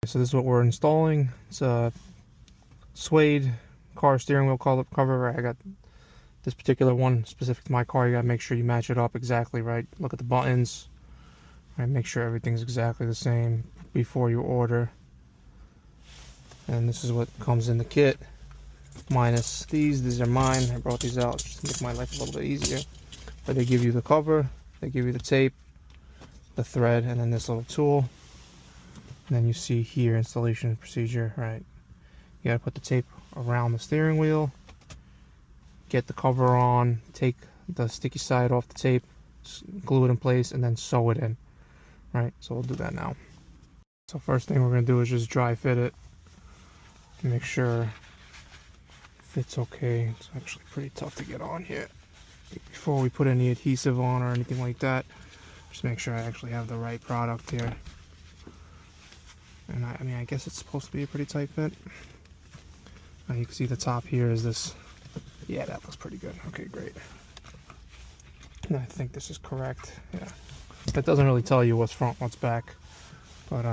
So this is what we're installing. It's a suede car steering wheel cover. I got this particular one specific to my car. You gotta make sure you match it up exactly right. Look at the buttons. Right, make sure everything's exactly the same before you order. And this is what comes in the kit. Minus these are mine. I brought these out just to make my life a little bit easier. But they give you the cover, they give you the tape, the thread, and then this little tool. And then you see here installation procedure, right? You gotta put the tape around the steering wheel, get the cover on, take the sticky side off the tape, glue it in place, and then sew it in. Right, so we'll do that now. So first thing we're gonna do is just dry fit it. Make sure it fits okay. It's actually pretty tough to get on here. Before we put any adhesive on or anything like that, just make sure I actually have the right product here. And I mean, I guess it's supposed to be a pretty tight fit. You can see the top here is this. Yeah, that looks pretty good. Okay, great. And I think this is correct. Yeah, that doesn't really tell you what's front, what's back, but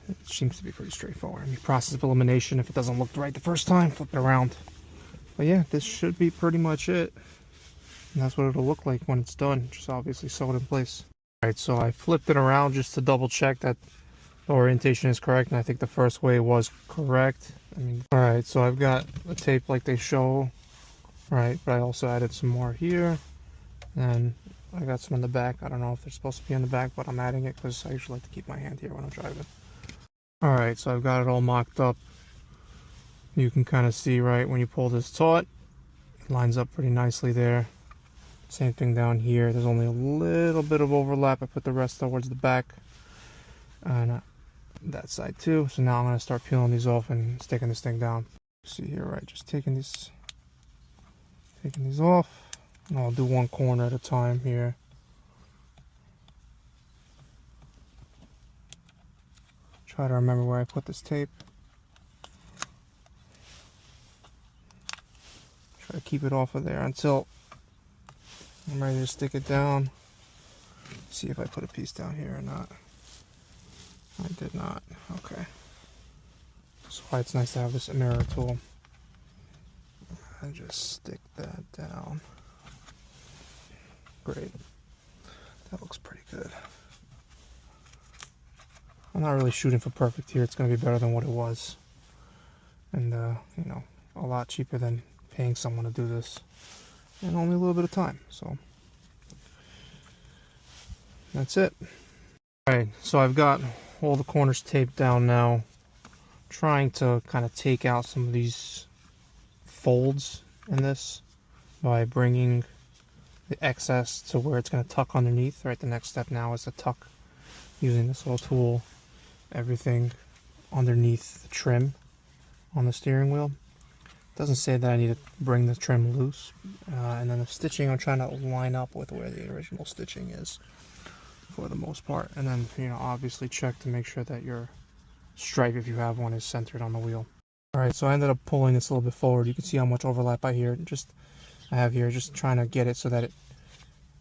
it seems to be pretty straightforward. I mean, process of elimination. If it doesn't look right the first time, flip it around. But yeah, this should be pretty much it. And that's what it'll look like when it's done. Just obviously sew it in place. Alright, so I flipped it around just to double check that the orientation is correct, and I think the first way was correct. Alright, so I've got the tape like they show, right, but I also added some more here, and I got some in the back. I don't know if they're supposed to be in the back, but I'm adding it because I usually like to keep my hand here when I'm driving. Alright, so I've got it all mocked up. You can kind of see, right, when you pull this taut, it lines up pretty nicely there. Same thing down here. There's only a little bit of overlap. I put the rest towards the back and that side too. So now I'm going to start peeling these off and sticking this thing down. See here, right? Just taking these off, and I'll do one corner at a time here. Try to remember where I put this tape. Try to keep it off of there until I'm ready to stick it down. See if I put a piece down here or not. I did not. Okay. That's why it's nice to have this mirror tool. I just stick that down. Great. That looks pretty good. I'm not really shooting for perfect here. It's going to be better than what it was. And, you know, a lot cheaper than paying someone to do this. And only a little bit of time, so that's it. Alright, so I've got all the corners taped down now. Trying to kind of take out some of these folds in this by bringing the excess to where it's going to tuck underneath. Right, the next step now is to tuck, using this little tool, everything underneath the trim on the steering wheel. Doesn't say that I need to bring the trim loose, and then the stitching I'm trying to line up with where the original stitching is for the most part, and then, you know, obviously check to make sure that your stripe, if you have one, is centered on the wheel. Alright, so I ended up pulling this a little bit forward. You can see how much overlap I have here, just trying to get it so that it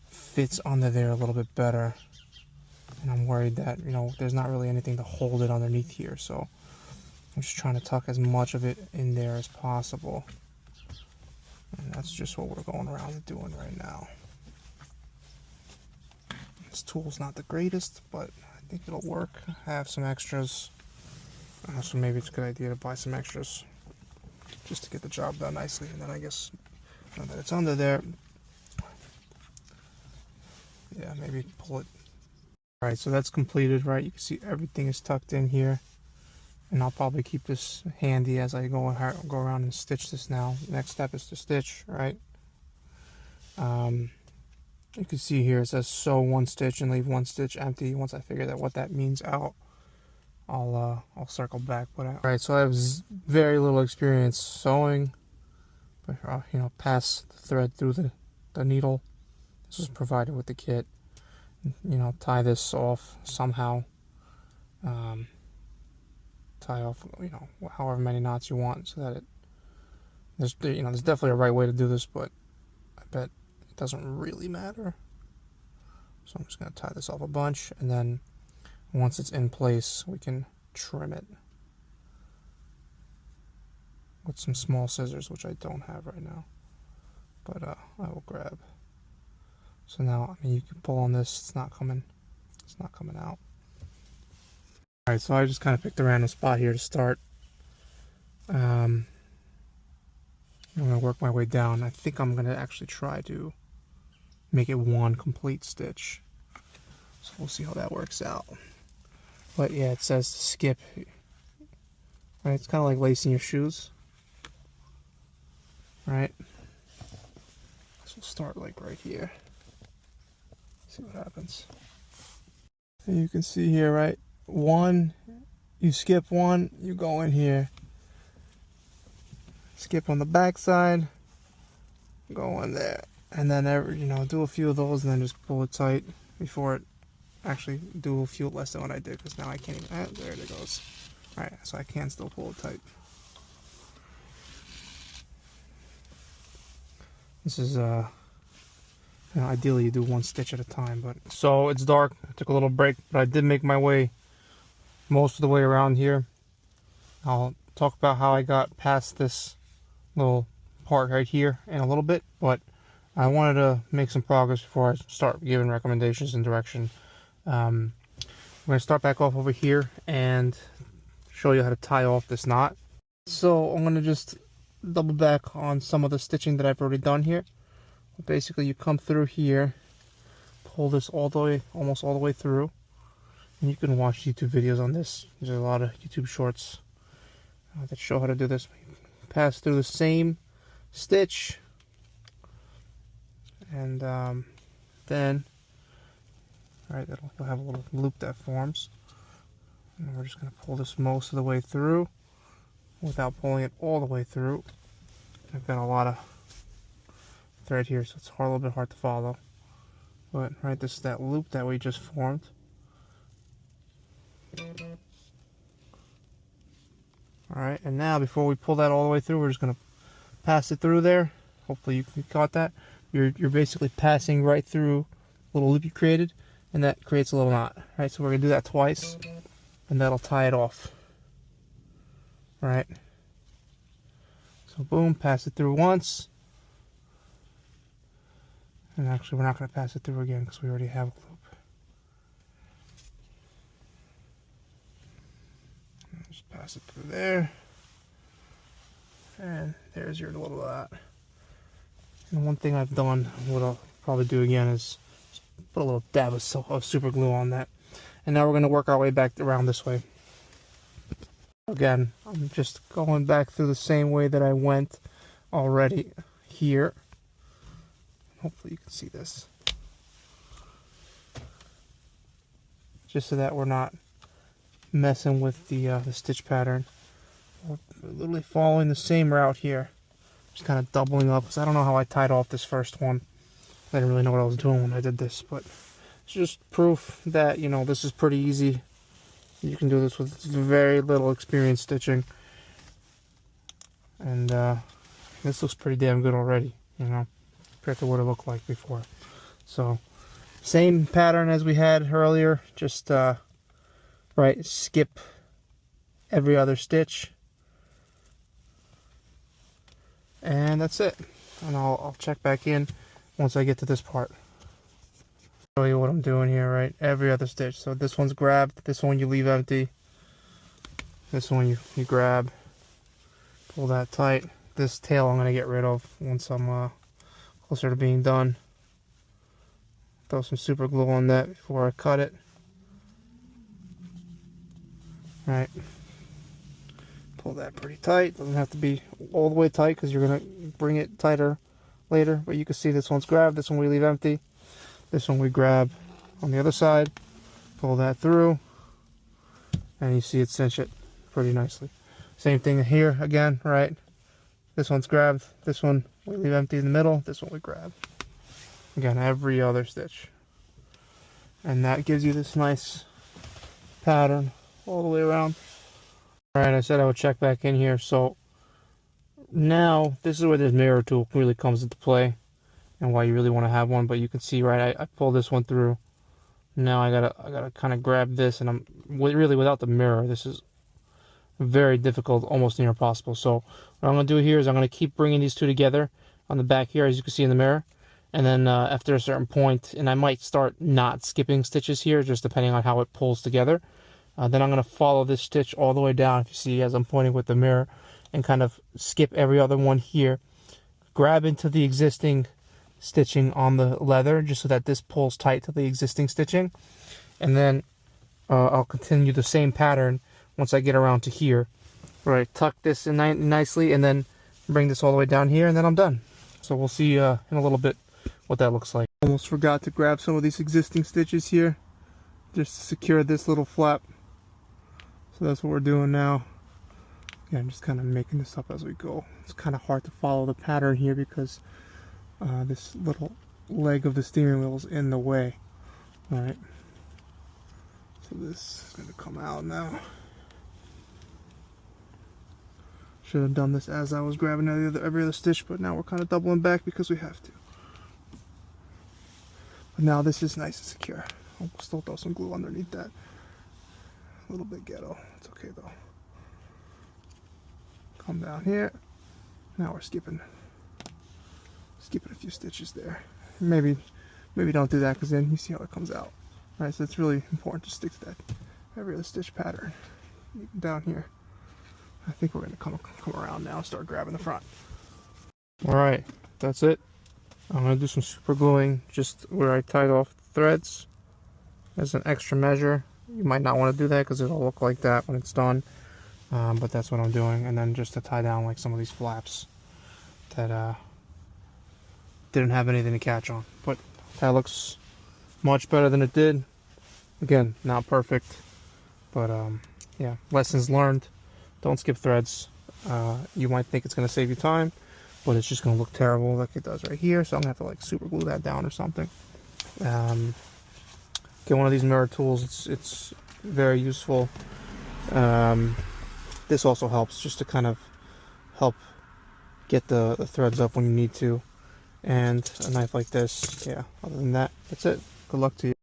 fits under there a little bit better. And I'm worried that, you know, there's not really anything to hold it underneath here, so I'm just trying to tuck as much of it in there as possible. And that's just what we're going around and doing right now. This tool's not the greatest, but I think it'll work. I have some extras, so maybe it's a good idea to buy some extras just to get the job done nicely. And then I guess now that it's under there, yeah, maybe pull it. Alright, so that's completed, right? You can see everything is tucked in here. And I'll probably keep this handy as I go around and stitch this now. Next step is to stitch, right? You can see here it says sew one stitch and leave one stitch empty. Once I figure out what that means out, I'll circle back. But alright, so I have very little experience sewing, but you know, pass the thread through the needle. This was provided with the kit. You know, tie this off somehow. Tie off, you know, however many knots you want, so that there's definitely a right way to do this, but I bet it doesn't really matter. So I'm just going to tie this off a bunch, and then Once it's in place, we can trim it with some small scissors, which I don't have right now, but I will grab. So now, I mean, you can pull on this, it's not coming out. Alright, so I just kind of picked a random spot here to start. I'm going to work my way down. I think I'm going to actually try to make it one complete stitch. So we'll see how that works out. But yeah, it says to skip. Right, it's kind of like lacing your shoes. Right? So we'll start like right here. See what happens. And you can see here, right? One, you skip one, you go in here. Skip on the back side, go in there, and then do a few of those, and then just pull it tight before it. Actually, do a few less than what I did, because now I can't even. There it goes. All right, so I can still pull it tight. This is ideally you do one stitch at a time, but so it's dark. I took a little break, but I did make my way most of the way around here. I'll talk about how I got past this little part right here in a little bit, but I wanted to make some progress before I start giving recommendations and direction. I'm going to start back off over here and show you how to tie off this knot. So I'm going to just double back on some of the stitching that I've already done here. Basically, you come through here, pull this all the way, almost all the way through, and you can watch YouTube videos on this. There's a lot of YouTube shorts that show how to do this. Pass through the same stitch, and then you'll have a little loop that forms, and we're just going to pull this most of the way through without pulling it all the way through. I've got a lot of thread here, so it's a little bit hard to follow, but right, this is that loop that we just formed. Alright, and now before we pull that all the way through, we're just going to pass it through there. Hopefully you caught that. You're basically passing right through the little loop you created, and that creates a little knot. Alright, so we're going to do that twice, and that'll tie it off. Alright. So boom, pass it through once. And actually, we're not going to pass it through again because we already have a loop. Just pass it through there. And there's your little knot. And one thing I've done, what I'll probably do again, is just put a little dab of super glue on that. And now we're going to work our way back around this way. Again, I'm just going back through the same way that I went already here. Hopefully you can see this. Just so that we're not messing with the stitch pattern. We're literally following the same route here. Just kind of doubling up, because I don't know how I tied off this first one. I didn't really know what I was doing when I did this, but it's just proof that, this is pretty easy. You can do this with very little experience stitching. And this looks pretty damn good already, compared to what it looked like before. So, same pattern as we had earlier, just skip every other stitch. And that's it. And I'll check back in once I get to this part. Show you what I'm doing here, right? Every other stitch. So this one's grabbed, this one you leave empty. This one you grab, pull that tight. This tail I'm going to get rid of once I'm closer to being done. Throw some super glue on that before I cut it. Right. Pull that pretty tight. Doesn't have to be all the way tight because you're going to bring it tighter later. But you can see this one's grabbed, this one we leave empty. This one we grab on the other side, pull that through, and you see it cinch it pretty nicely. Same thing here again, right? This one's grabbed, this one we leave empty in the middle, this one we grab. Again, every other stitch. And that gives you this nice pattern all the way around. Alright, I said I would check back in here, so now this is where this mirror tool really comes into play and why you really want to have one. But you can see, right, I pulled this one through Now I gotta kind of grab this, and I'm really without the mirror. This is very difficult, almost near impossible. So what I'm gonna do here is I'm gonna keep bringing these two together on the back here, as you can see in the mirror. And then after a certain point, and I might start not skipping stitches here, just depending on how it pulls together. Then I'm gonna follow this stitch all the way down, if you see, as I'm pointing with the mirror, and kind of skip every other one here. Grab into the existing stitching on the leather, just so that this pulls tight to the existing stitching. And then I'll continue the same pattern once I get around to here. Right, tuck this in nicely, and then bring this all the way down here, and then I'm done. So we'll see in a little bit what that looks like. Almost forgot to grab some of these existing stitches here, just to secure this little flap. So that's what we're doing now. Yeah, I'm just kind of making this up as we go. It's kind of hard to follow the pattern here because this little leg of the steering wheel is in the way. Alright, so this is going to come out now. Should have done this as I was grabbing every other stitch, but now we're kind of doubling back because we have to. But now this is nice and secure. I'll still throw some glue underneath that. A little bit ghetto. It's okay though. Come down here. Now we're skipping a few stitches there. Maybe don't do that, because then you see how it comes out. All right, so it's really important to stick to that every other stitch pattern. Down here. I think we're gonna come around now and start grabbing the front. All right, that's it. I'm gonna do some super gluing just where I tied off the threads as an extra measure. You might not want to do that because it'll look like that when it's done, but that's what I'm doing. And then just to tie down like some of these flaps that didn't have anything to catch on, but that looks much better than it did. Again, not perfect, but yeah, lessons learned. Don't skip threads. You might think it's going to save you time, but it's just going to look terrible like it does right here. So I'm going to have to like super glue that down or something. Get one of these mirror tools. It's very useful. This also helps just to kind of help get the threads up when you need to. And a knife like this. Yeah, other than that, that's it. Good luck to you.